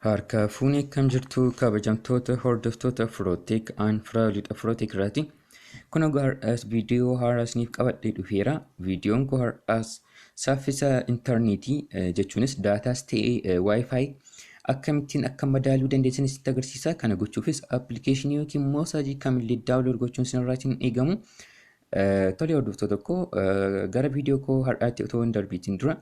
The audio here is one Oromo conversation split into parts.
Harka fuunee akkam jirtu kabajamtoota hordoftoota Firootek aan Firaaludha Firootek irraati. Kun har'as viidiyoo haaraa isiniif qabadhee dhufeera. Viidiyoon kun har'as saffisa intarneetii jechuunis daataas ta'ee Wi-Fi akkamittiin akka madaaluu dandeessan isinitti agarsiisa. Kana gochuufis appilikeeshinii yookiin moosaajii kamillee daawunlood gochuun isinirraatiin eegamu. Tolee hordoftoota koo gara viidiyoo koo har'aatti otoo hin darbiitiin dura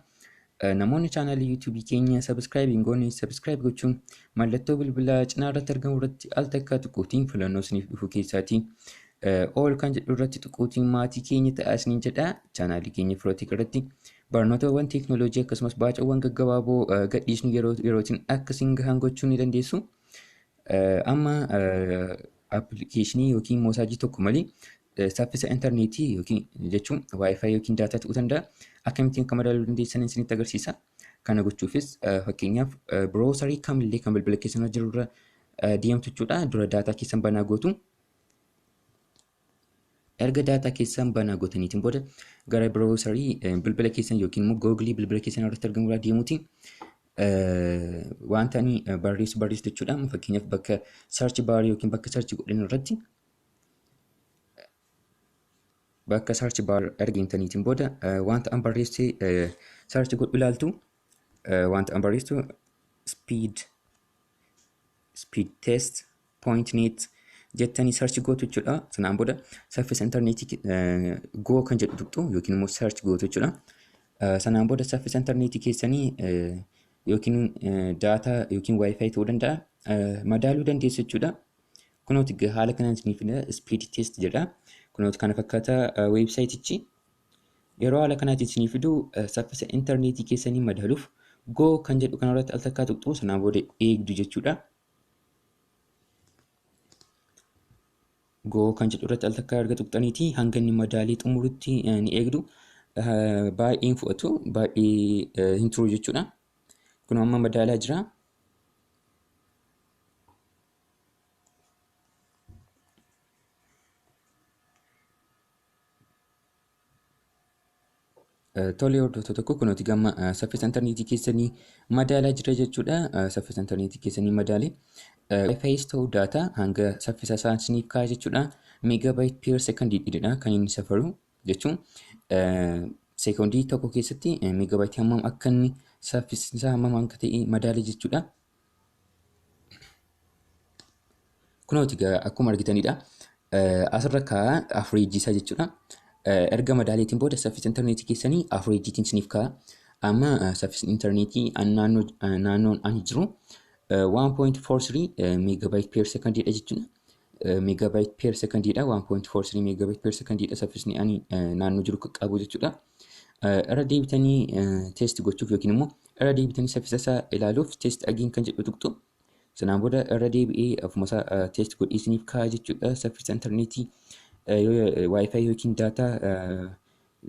namoonni chaanaalii yuutuubii keenya sabiskiraayib hin goone sabiskiraayib gochuun mallattoo bilbilaa cinaa irratti argamu irratti al takka tuquutiin filannoo isiniif dhufu keessaatii ol kan jedhu irratti tuquutiin maatii keenya ta'aa isiniin jedha. Chaanaalii keenya Firootek irratti barnootawwan teeknooloojii akkasumas baacawwan gaggabaaboo gadhiisnu yerootiin akkasiin gahan gochuu ni dandeessu. Amma appilikeeshinii yookiin moosaajii tokko malee saffisa intarneetii yookiin jechuun Wi-Fi yookiin daataa ta'uu danda'a. Akkamittiin akka madaaluu dandeessan isinitti agarsiisa. Kana gochuufis fakkeenyaaf biroosarii kamillee kan bilbila keessan jiru irra deemtu jechuudha. Dura daataa keessan banaa gootu. Erga daataa keessan banaa gootaniitiin booda gara biroosarii bilbila keessan yookiin immoo googilii bilbila keessan irratti argamu irraa deemuutiin wanta ani barreessu jechuudha. Fakkeenyaaf bakka sarchi baarii yookiin bakka sarchi godhan irratti bakka sarchi baar argintaniitiin booda wanta an barreessee sarchi godhu ilaaltu. Wanta an barreessu speed test point net jettanii sarchi gootu jechuudha. Sanaan booda saffisa intarneetii goo kan jedhu tuqxu yookiin immoo sarchi gootu jechuudha. Sanaan booda saffisa intarneetii keessanii yookiin daataa yookiin Wi-Fi ta'uu danda'a madaaluu dandeessu jechuudha. Kunooti haala kanaan isiniif speed test jedha. Kunooti kana fakkaata weebsaayitichi yeroo haala kanaatiin isiniif fidu saffisa intarneetii keessanii madaaluuf goo kan jedhu kanarratti al takkaa tuqxu. Sanaan booda eegdu jechuudha. Goo kan jedhu irratti al takkaa erga tuqxaniiti hanga inni madaalee xumurutti ni eegdu. Baay'een fudhatu baay'ee hin turu jechuudha. Kun amma madaalaa jira. Tolee hordoftoota tokko kunooti gamma saffisa intarneetii keessanii madaalaa jira jechuudha. Saffisa intarneetii keessanii madaalee Wi-Fi's ta'uu daataa hanga saffisa isaa isiniif ka'a jechuudha. Meegaabaayit per sekondiidha kan inni safaru jechuun sekondii tokko keessatti meegaabaayit hammam akka inni saffisni isaa hammam akka ta'e madaalee jechuudha. Kunooti akkuma argitanidha. Asirra ka'a afureejii isaa jechuudha. Erga madaaleetiin booda saffisa intarneetii keessanii afureejiitiin isiniif ka'a. Amma saffisni intarneetii naannoon ani jiru 1.43 meegaabaayit per sekondiidha jechuudha. Meegaabaayit per sekondiidha 1.43 meegaabaayit per sekondiidha saffisni ani naannoo jiru qaqqabu jechuudha. Irra deebitanii teest gochuuf yookiin immoo irra deebitanii saffisa isaa ilaaluuf teest agiin kan jedhu tuqxu. Sanaan booda irra deebi'ee ofuma isaa teest godhee isiniif ka'a jechuudha. Saffisa intarneetii Wi-Fi yookiin daataa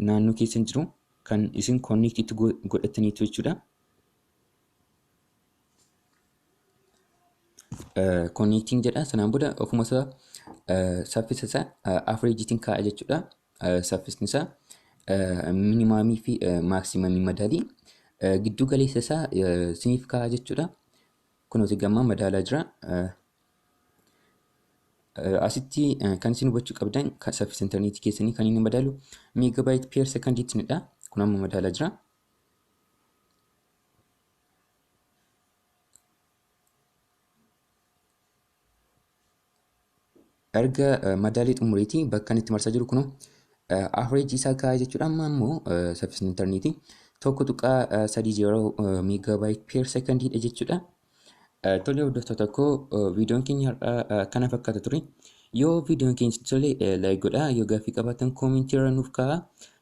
naannoo keessan jiru kan isin konneektiitti godhataniitu jechuudha. Konneektiin jedha. Sanaan booda ofuma isaa saffisa isaa afureejiitiin ka'a jechuudha. Saffisni isaa minimaamii fi maaksimaamii madaalii giddu galeessa isaa isiniif ka'a jechuudha. Kunuuti gamma madaalaa jira. Asitti kan isin hubachuu qabdan saffisa intarneetii keessanii kan inni madaalu meegaabaayit per sekondiittidha. Kun amma madaalaa jira. Erga madaalee xumureetii bakka itti marsaa jiru kunoo afureejii isaa ka'a jechuudha. Amma immoo saffisni intarneetii 1.30 meegaabaayit per sekondiidha jechuudha. Tolee hordoftoota koo viidiyoon keenya har'aa kana fakkaata ture. Yoo viidiyoon keenya tole laayik godhaa. Yoo gaaffii qabaattan koomentii irra nuuf kaa'aa.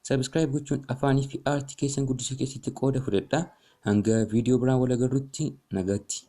Sabiskiraayib gochuun afaanii fi aartii keessan guddisuu keessatti qooda fudhadhaa. Hanga viidiyoo biraan wal agarrutti nagaatti.